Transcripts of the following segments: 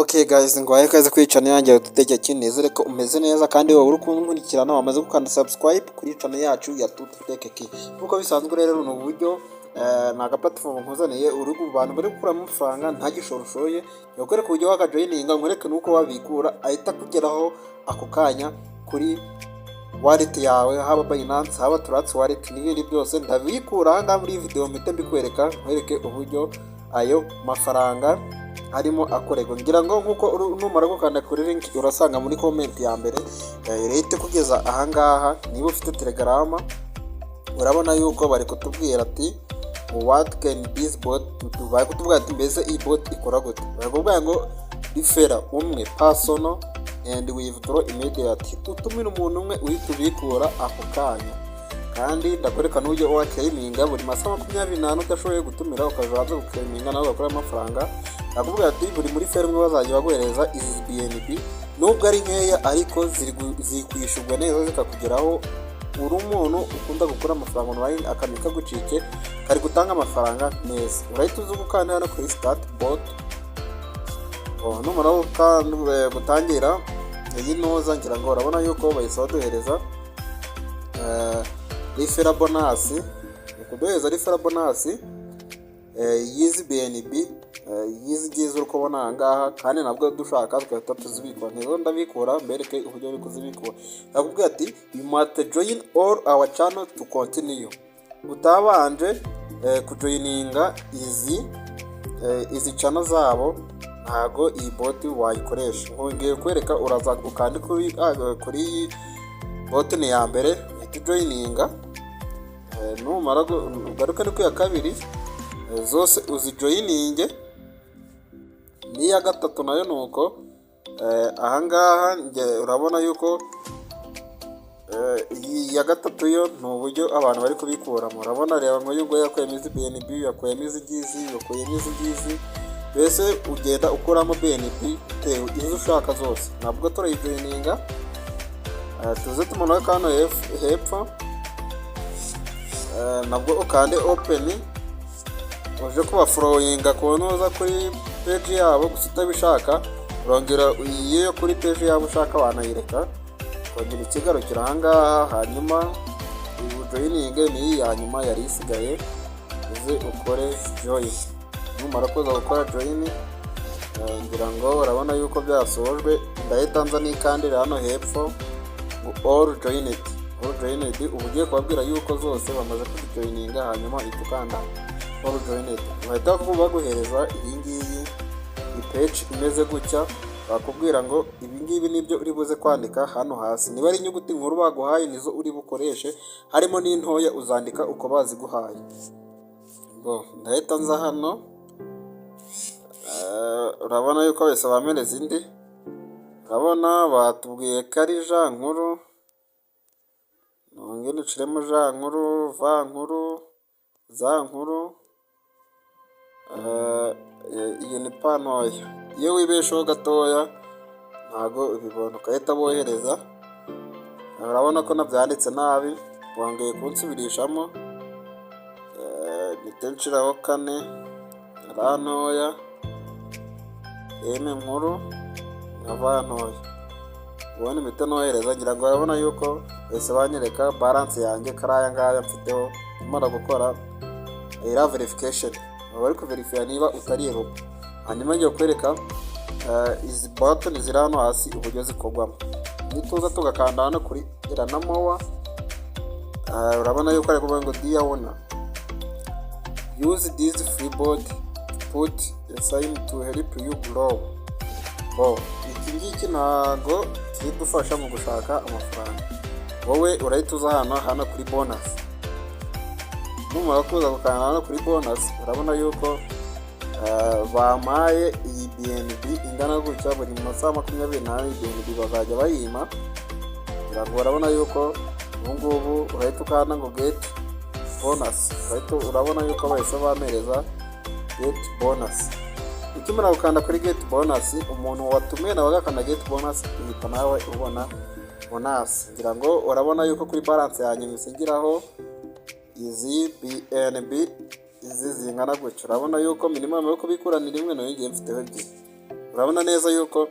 Okay guys, ngwaye kaze kuri channel yanjye tutegeke nizere ko umeze neza kandi wowe uri kunkurikirana wamaze gukanda subscribe kuri channel yacu ya tutegeke. Nkuko bisanzwe rero no buryo naga platform nkuzaniye uri ku bantu bari gukura amafaranga ntagishoroshoye yokwereka uburyo wakajoyininga nkwereke nuko wabikura ahita kugeraho ako kanya kuri wallet yawe, haba Binance, haba Trust wallet n'ibindi byose ndabikura aha muri video mpite mbikwereka nkwereke uburyo ayo mafaranga harimo akorego. Ngira ngo nkuko numara gukanda kuri link urasanga muri comment ya mbere rete kugeza aha ngaha. Niba ufite Telegram urabona yuko bari kutubwira ati what can this bot do, bari kutubwira ati mbese iyi bot ikora gute. Barakubwira ngo refer umwe personal and withdraw immediately, utumira umuntu umwe uhita ubikura ako kanya. Kandi ndakwereka n'uburyo wakeyiminga buri masaha 24 utashoboye gutumira ukazaza gukeyiminga nawe ugakora amafaranga. Nakubwira ati buri muri firm bazajya baguhereza izi BNB nubwo ari nkeya ariko zikwishurwa neza zikakugeraho. Uri umuntu ukunda gukora amafaranga online akamika gucike kari gutanga amafaranga neza. Urahita uza gukanda hano kuri start bot. Numara gutangira iyi noza ngira ngo urabona yuko bahise baduhereza referral bonus, kuduhereza referral bonus yizi BNB yizi uko ubona aha ngaha. Kandi nabwo dushaka twahita tuzibikora, ntizo ndabikura mbereke uburyo uri kuzibikura. Nakubwira ati you must join all our channel to continue. Utabanje kujoyininga izi channel zabo ntago iyi bot wayikoresha. Ngiye kwereka uraza ukandi kuri bot ya mbere joyininga, numara ugaruka no ya kabiri zose uzijoyininge. Niya gatatu nayo nuko aha ngaha urabona yuko ya gatatu yo n'uburyo abantu bari kubikuramo. Urabona reba ngo yuko yakuyemo izi BNB, yakuyemo izi ngizi, yakuyemo izi ngizi, mbese ugenda ukuramo BNB tewe izo ushaka zose. Nabwo turayijoyininga tuze tumanuka kano hepfo, nabwo ukande open uje kuba followinga kunoza kuri page yabo. Gusa utabishaka urongera iyo kuri page yabo ushaka wanayireka kongera ikigarukira aha ngaha. Hanyuma ujoyininge ni hanyuma yari isigaye uze ukore join. Numara kuza gukora join ngira ngo urabona yuko byasojwe. Ndahita nza nikandira hano hepfo all joined. Ubugiye kubabwira yuko zose bamaze kujoyininga, hanyuma itukanda all joined. Bahita baguhereza iyi ngiyi page imeze gutya, bakubwira ngo ibi ngibi nibyo uri buze kwandika hano hasi. Niba ari inyuguti nkuru baguhaye nizo uri bukoreshe, harimo n'intoya uzandika uko baziguhaye. Ndahita nza hano, urabona yuko bese bamereza indi. Urabona batubwiye karija nkuru, nongere uciremo ja nkuru, va nkuru, za nkuru. Iyi ni panoya, iyo wibesheho gatoya ntago ubibona ukahita bohereza. Urabona ko nabyanditse nabi, bongeye kunsubirishamo. Nitenshiraho kane rantoya, eme nkuru na va ntoya, ubona imita nohereza. Ngira ngo urabona yuko bese banyereka balance yanjye karaya ngaya mfiteho. Nimara gukora ira verification bari kuverifya niba utari Europe. Hanyuma ngiye kwereka izi button ziri hano hasi uburyo zikorwamo. Nituza tugakanda hano kuri iranamowa, urabona yuko ari kuvuga ngo dear owner use this free bot to put a sign to help you grow. Iki ngiki ntago kidufasha mu gushaka amafaranga. Wowe urahita uza hano kuri bonus. Numara kuza gukanda hano kuri bonus urabona yuko bamaye iyi BNB ingana gutya. Buri masaha 24 BNB bazajya bayima. Urabona yuko ubungubu urahita ukanda ngo get bonus. Urabona yuko bahise bamereza get bonus. Ukimara gukanda kuri get bonus, umuntu watumiye nawe agakanda get bonus uhita nawe ubona bonus. Ngira ngo urabona yuko kuri balance yanyu misingiraho izi BNB izi zingana gutyo. Urabona yuko minimum yo kubikura ni rimwe, nayo ngiye mfiteho ebyiri. urabona neza yuko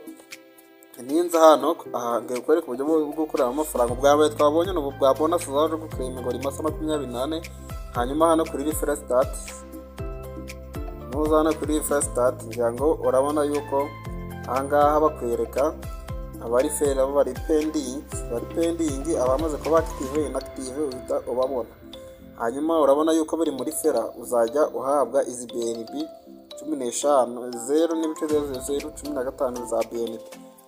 ninza hano ngiye kwereka uburyo bwo gukorera amafaranga. Ubwa mbere twabonye n'ubu bwa bonus zaje gukrema ngo rimasa 24. Hanyuma hano kuri refresh start, nuza hano kuri refresh start ngira ngo urabona yuko ahangaha bakwereka abari fera bari pending abamaze kuba active inactive uhita ubabona. Hanyuma urabona yuko bari muri fera uzajya uhabwa izi BNB 15 0.015 za BNB.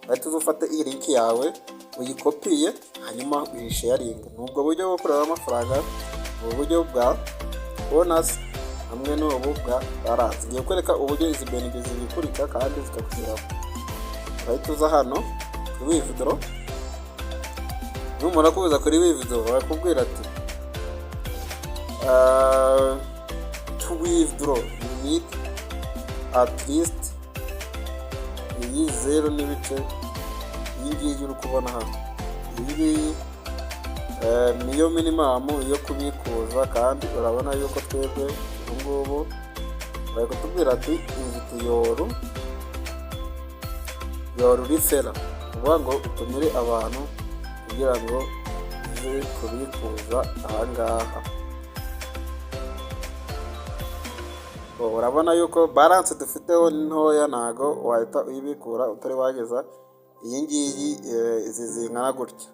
Ahita uzufate iyi link yawe uyikopiye hanyuma uyisharinga. Nubwo buryo bwo kureba amafaranga, ubu buryo bwa bonus hamwe n'ubu bwa balance. Ngiye kwereka uburyo izi BNB zibikurika kandi zikakugeraho. Ahita uza hano kuri withdraw, numara kuza kuri withdraw barakubwira ati to withdraw you need at least iyi 0 n'ibice. Iyi ngiyi uri kubona hano, iyi ngiyi niyo minimum yo kubikuza, kandi urabona yuko twebwe ubu ngubu bari kutubwira ati invite yoru rifera, uvuga ngo utumire abantu kugira ngo uze kubikuza ahangaha. Urabona yuko balance dufiteho ntoya, ntago wahita uyibikura utari wageza iyi ngiyi izi zingana gutya.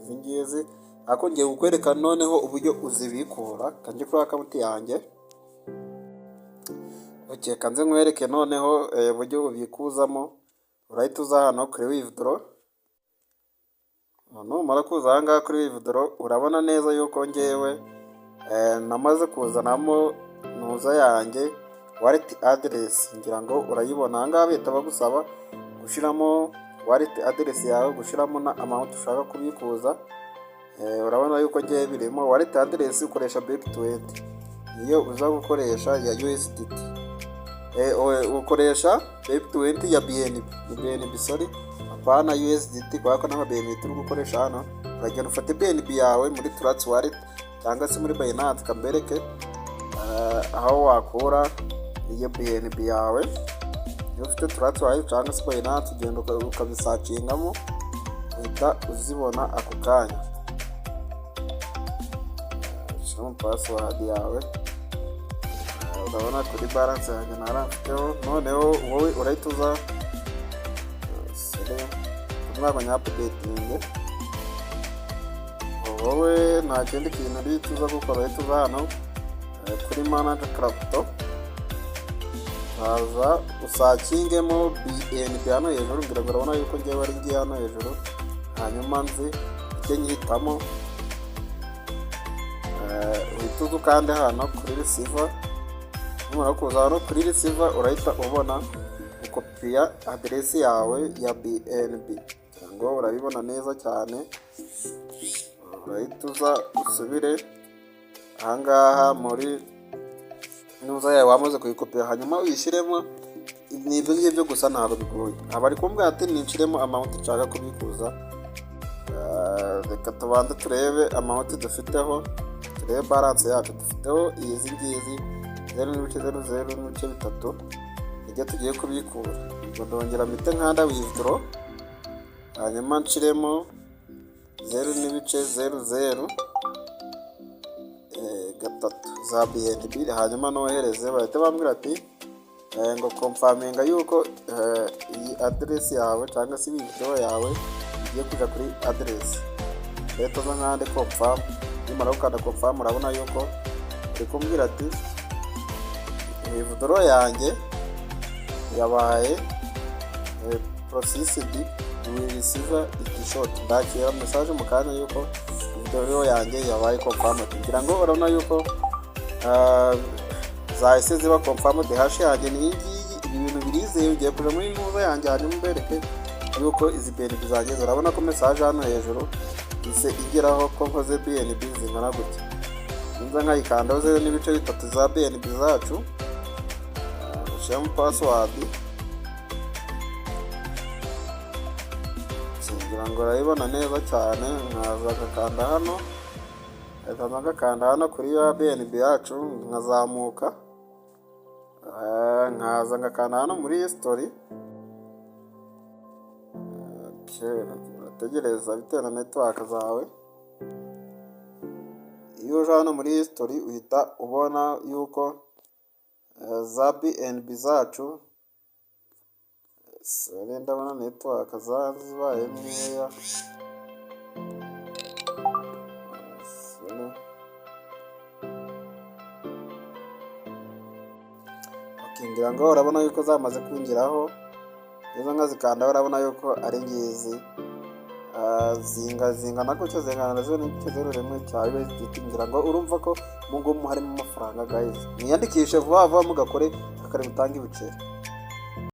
Izi ngizi ako ngiye kukwereka noneho uburyo uzibikura. Kanje kuri account yanjye kanze nkwereke noneho uburyo ubikuzamo. Urahita uza hano kuri withdraw, numara kuza ahangaha kuri withdraw urabona neza yuko ngewe namaze kuzanamo nuza yanjye wallet address. Ngira ngo urayibona ahangaha bahita bagusaba gushiramo wallet address yawe, gushiramo na amount ushaka kubikuza. Urabona yuko ngiye birimo wallet address ukoresha BNB20, iyo uza gukoresha ya USDT. Ukoresha BNB20 ya BNB sorry, apana USDT, kwa ko n'ama BNB turi gukoresha hano. Uragenda ufate BNB yawe muri Trust Wallet cyangwa se muri Binance kambereke aho wakura iyo BNB yawe. Iyo ufite Trust Wallet cyangwa se Binance ugenda ukabisachingamo uhita uzibona ako kanya. Shamo password yawe, urabona kuri balance yanjye narafiteho. Noneho wowe urahita uza umwaka nya updating. Wowe nta kindi kintu ari tuza gukora, urahita uza hano kuri manage crypto, haza usakingemo BNB hano hejuru. Ngira ngo urabona yuko ngiye wari ngiye hano hejuru. Hanyuma nzi icyo nyihitamo, uhita uza ukande hano kuri receiver. Numara kuza hano kuri receiver urahita ubona ukopiya address yawe ya BNB. Ngo urabibona neza cyane. Urahita uza usubire ahangaha muri nuza yawe wamaze kuyikopiya, hanyuma uyishiremo. Nibyo ngibyo gusa ntabwo bigoye. Abari kumbwira ati ninshiremo amount nshaka kubikuza. Reka tubanze turebe amount dufiteho, turebe balance yacu dufiteho izi ngizi 0.00 ijya tugiye kubikura. Ngo ndongera mpite nkanda withdraw, hanyuma nshiremo 0.00 za BNB, hanyuma nohereze. Bahita bambwira ati ngo confirminga yuko iyi address yawe cyangwa se withdraw yawe igiye kuja kuri address. Leta za nkande confirm. Nimara gukanda confirm urabona yuko uri kumbwira ati withdraw yanjye yabaye processed, you will receive it short. Ndakira message mu kanya yuko withdraw yanjye yabaye confirmed. Ngira ngo urabona yuko zahise ziba confirmed. Hash yanjye ni iyi. Ibi bintu birizeye ugiye kuja muri nuza yanjye, hanyuma mbereke yuko izi BNB zanjye. Urabona ko message hano hejuru ise igeraho ko nkoze BNB zingana gutya. Nza nkayikandaho 0.3 za BNB zacu. Shamo password, ngira ngo urayibona neza cyane. Nkaza gakanda hano, gakanda hano kuri ya BNB yacu, nkazamuka nkaza ngakanda hano muri history. urategereza bitewe na network zawe. Iyo uje hano muri history uhita ubona yuko za BNB zacu ndabona network zabaye nkeya. Ngira ngo urabona yuko zamaze kwingiraho, izo nka zikandaho urabona yuko ari ngizi zingana gutyo, zingana nazo n'igice 0.1 cya USDT. Ngira ngo urumva ko mu ngo harimo amafaranga guys. Mwiyandikishe vuba vuba mugakore akari mutanga ibiceri.